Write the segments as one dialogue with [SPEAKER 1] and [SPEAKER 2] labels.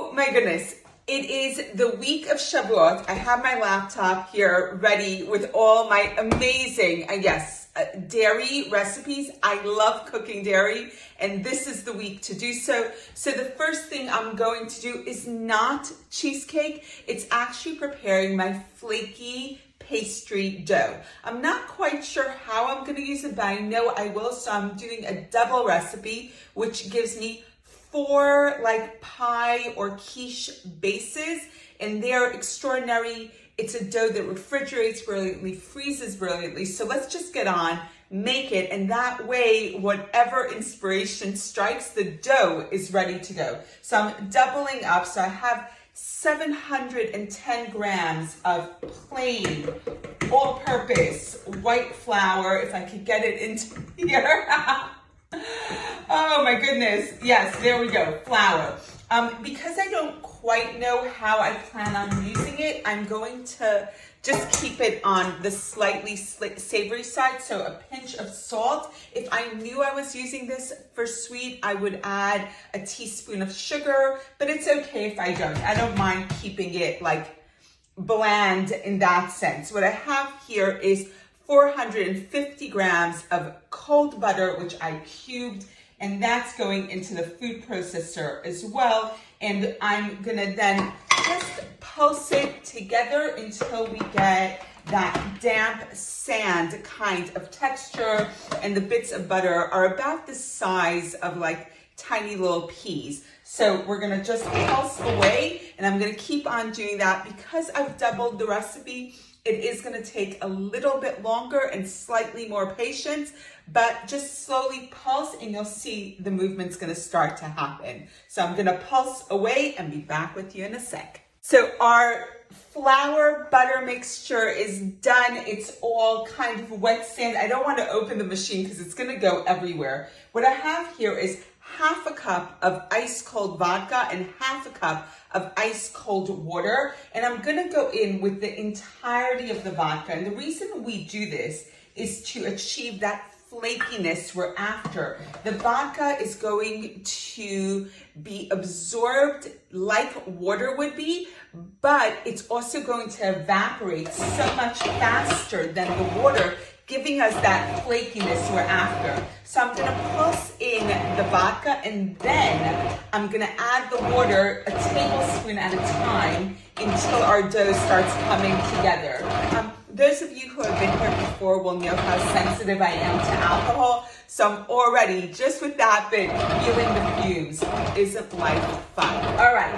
[SPEAKER 1] Oh my goodness. It is the week of Shavuot. I have my laptop here ready with all my amazing, dairy recipes. I love cooking dairy, and this is the week to do so. So the first thing I'm going to do is not cheesecake. It's actually preparing my flaky pastry dough. I'm not quite sure how I'm going to use it, but I know I will. So I'm doing a double recipe, which gives me 4 like pie or quiche bases, and they're extraordinary. It's a dough that refrigerates brilliantly, freezes brilliantly. So let's just get on, make it, and that way, whatever inspiration strikes, the dough is ready to go. So I'm doubling up. So I have 710 grams of plain, all-purpose white flour, if I could get it into here. Oh my goodness. Yes, there we go, flour. Because I don't quite know how I plan on using it, I'm going to just keep it on the slightly savory side, so a pinch of salt. If I knew I was using this for sweet, I would add a teaspoon of sugar, but it's okay if I don't. I don't mind keeping it like bland in that sense. What I have here is 450 grams of cold butter, which I cubed, and that's going into the food processor as well. And I'm gonna then just pulse it together until we get that damp sand kind of texture, and the bits of butter are about the size of like tiny little peas. So we're gonna just pulse away, and I'm gonna keep on doing that. Because I've doubled the recipe, it is gonna take a little bit longer and slightly more patience, but just slowly pulse and you'll see the movement's gonna start to happen. So I'm gonna pulse away and be back with you in a sec. So our flour butter mixture is done. It's all kind of wet sand. I don't wanna open the machine because it's gonna go everywhere. What I have here is half a cup of ice cold vodka and half a cup of ice cold water. And I'm gonna go in with the entirety of the vodka. And the reason we do this is to achieve that flakiness we're after. The vodka is going to be absorbed like water would be, but it's also going to evaporate so much faster than the water, giving us that flakiness we're after. So I'm gonna pulse in the vodka, and then I'm gonna add the water a tablespoon at a time until our dough starts coming together. Those of you who have been here before will know how sensitive I am to alcohol. So I'm already, just with that bit, feeling the fumes. Isn't life fun? All right,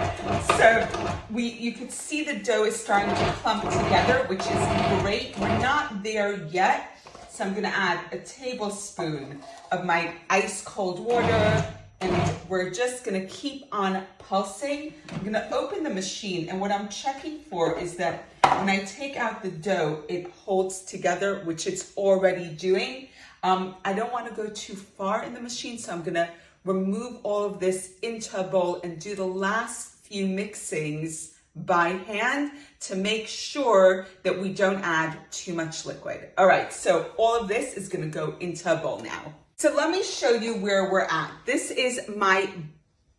[SPEAKER 1] so you can see the dough is starting to clump together, which is great. We're not there yet. So I'm gonna add a tablespoon of my ice cold water, and we're just gonna keep on pulsing. I'm gonna open the machine, and what I'm checking for is that when I take out the dough, it holds together, which it's already doing. I don't wanna go too far in the machine, so I'm gonna remove all of this into a bowl and do the last few mixings by hand to make sure that we don't add too much liquid. All right, so all of this is gonna go into a bowl now. So let me show you where we're at. This is my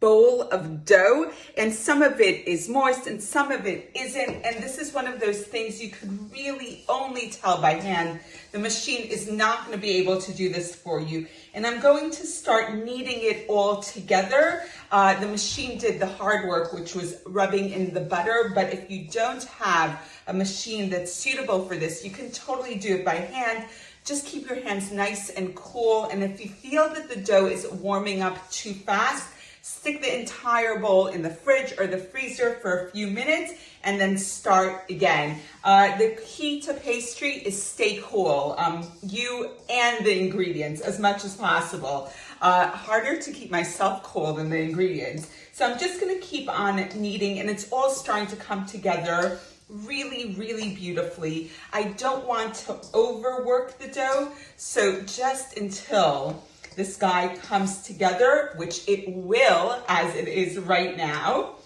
[SPEAKER 1] bowl of dough, and some of it is moist and some of it isn't, and this is one of those things you could really only tell by hand. The machine is not going to be able to do this for you, and I'm going to start kneading it all together. The machine did the hard work, which was rubbing in the butter, but if you don't have a machine that's suitable for this, you can totally do it by hand. Just keep your hands nice and cool, and if you feel that the dough is warming up too fast, stick the entire bowl in the fridge or the freezer for a few minutes and then start again. The key to pastry is stay cool, you and the ingredients as much as possible. Harder to keep myself cool than the ingredients. So I'm just gonna keep on kneading, and it's all starting to come together really, really beautifully. I don't want to overwork the dough, so just until this guy comes together, which it will, as it is right now.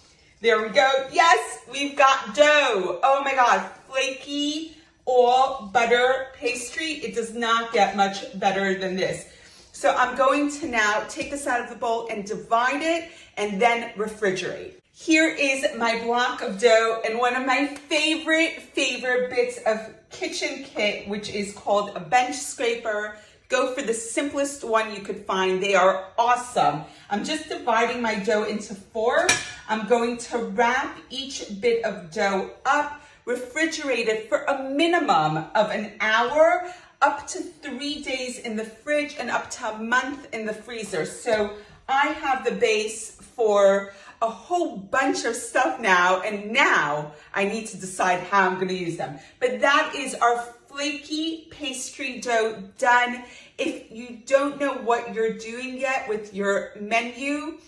[SPEAKER 1] There we go. Yes, we've got dough. Oh my God, flaky all butter pastry. It does not get much better than this. So I'm going to now take this out of the bowl and divide it and then refrigerate. Here is my block of dough and one of my favorite bits of kitchen kit, which is called a bench scraper. Go for the simplest one you could find. They are awesome. I'm just dividing my dough into 4. I'm going to wrap each bit of dough up, refrigerate it for a minimum of an hour, up to 3 days in the fridge and up to a month in the freezer. So I have the base for a whole bunch of stuff now, and now I need to decide how I'm gonna use them. But that is our flaky pastry dough done. If you don't know what you're doing yet with your menu,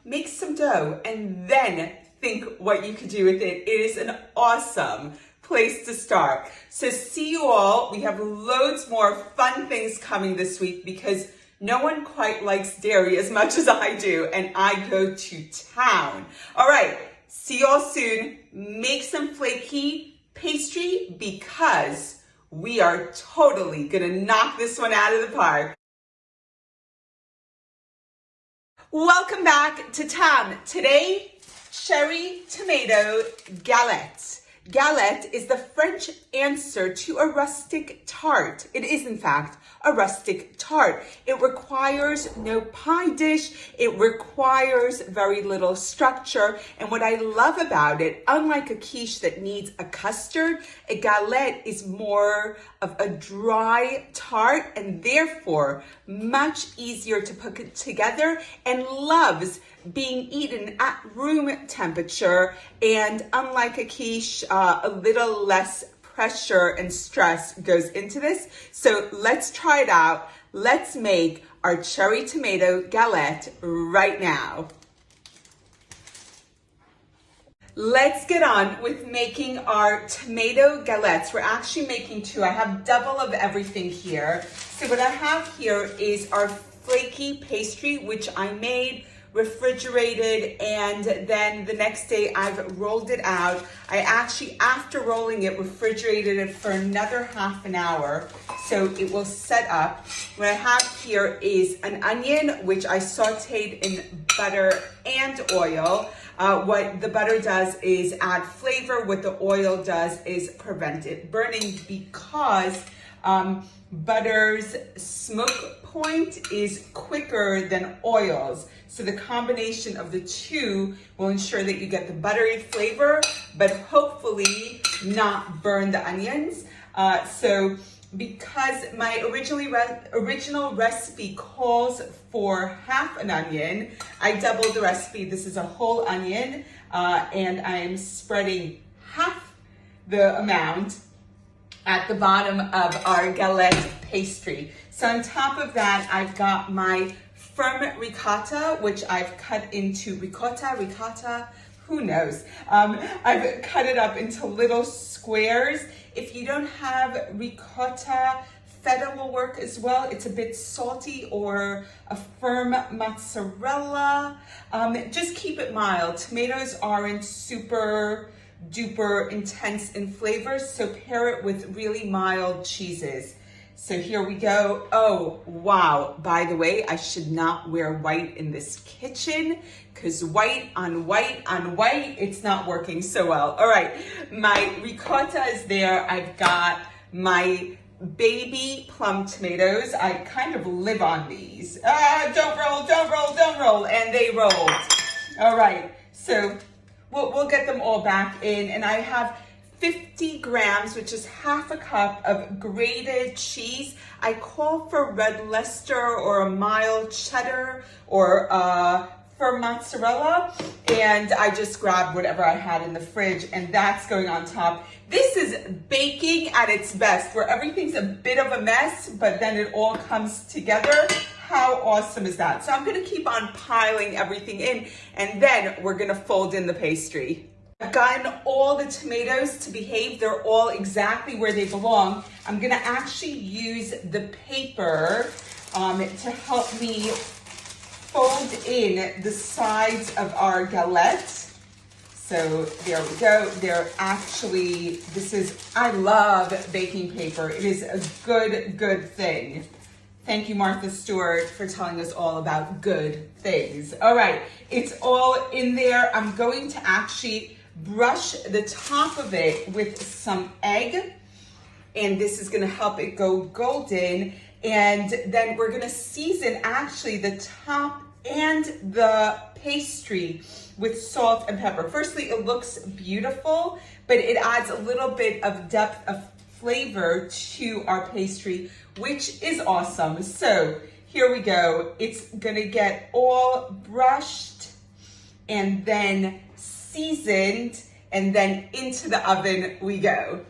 [SPEAKER 1] make some dough and then think what you could do with it. It is an awesome place to start. So see you all. We have loads more fun things coming this week because no one quite likes dairy as much as I do, and I go to town. All right, see you all soon. Make some flaky pastry because we are totally gonna knock this one out of the park. Welcome back to town. Today, cherry tomato galette. Galette is the French answer to a rustic tart. It is, in fact, a rustic tart. It requires no pie dish. It requires very little structure. And what I love about it, unlike a quiche that needs a custard, a galette is more of a dry tart and therefore much easier to put together and loves being eaten at room temperature, and unlike a quiche, a little less pressure and stress goes into this. So let's try it out. Let's make our cherry tomato galette right now. Let's get on with making our tomato galettes. We're actually making 2. I have double of everything here. So what I have here is our flaky pastry, which I made, refrigerated, and then the next day I've rolled it out. I actually, after rolling it, refrigerated it for another half an hour so it will set up. What I have here is an onion, which I sauteed in butter and oil. What the butter does is add flavor. What the oil does is prevent it burning because butter's smoke point is quicker than oils. So the combination of the 2 will ensure that you get the buttery flavor, but hopefully not burn the onions. So because my original recipe calls for half an onion, I doubled the recipe. This is a whole onion, and I'm spreading half the amount at the bottom of our galette pastry. So on top of that, I've got my firm ricotta, which I've cut into ricotta, who knows? I've cut it up into little squares. If you don't have ricotta, feta will work as well. It's a bit salty, or a firm mozzarella. Just keep it mild. Tomatoes aren't super duper intense in flavor, so pair it with really mild cheeses. So here we go. Oh, wow. By the way, I should not wear white in this kitchen because white on white on white, it's not working so well. All right, my ricotta is there. I've got my baby plum tomatoes. I kind of live on these. Don't roll. And they rolled. All right, so we'll get them all back in. And I have 50 grams, which is half a cup of grated cheese. I call for red Leicester or a mild cheddar or for mozzarella, and I just grabbed whatever I had in the fridge, and that's going on top. This is baking at its best, where everything's a bit of a mess, but then it all comes together. How awesome is that? So I'm gonna keep on piling everything in, and then we're gonna fold in the pastry. I've gotten all the tomatoes to behave. They're all exactly where they belong. I'm gonna actually use the paper to help me fold in the sides of our galette. So there we go. They're actually, I love baking paper. It is a good thing Thank you, Martha Stewart, for telling us all about good things. All right, it's all in there. I'm going to actually brush the top of it with some egg, and this is gonna help it go golden. And then we're gonna season actually the top and the pastry with salt and pepper. Firstly, it looks beautiful, but it adds a little bit of depth of flavor to our pastry, which is awesome. So here we go. It's gonna get all brushed and then seasoned, and then into the oven we go.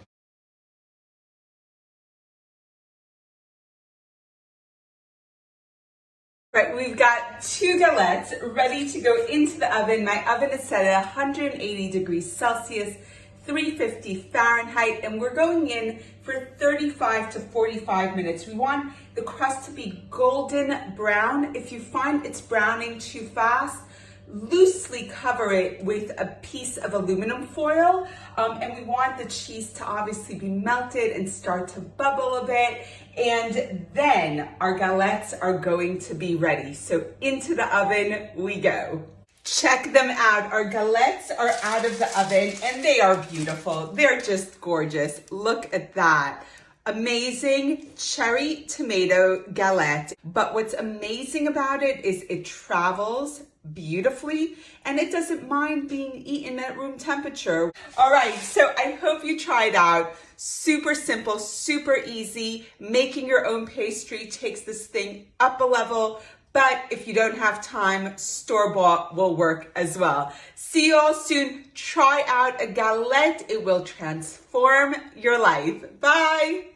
[SPEAKER 1] Right, we've got 2 galettes ready to go into the oven. My oven is set at 180 degrees Celsius, 350 Fahrenheit, and we're going in for 35 to 45 minutes. We want the crust to be golden brown. If you find it's browning too fast, loosely cover it with a piece of aluminum foil, and we want the cheese to obviously be melted and start to bubble a bit, and then our galettes are going to be ready. So into the oven we go. Check them out. Our galettes are out of the oven and they are beautiful. They're just gorgeous. Look at that. Amazing cherry tomato galette. But what's amazing about it is it travels beautifully and it doesn't mind being eaten at room temperature. All right, so I hope you try it out. Super simple, super easy. Making your own pastry takes this thing up a level, but if you don't have time, store-bought will work as well. See you all soon. Try out a galette. It will transform your life. Bye.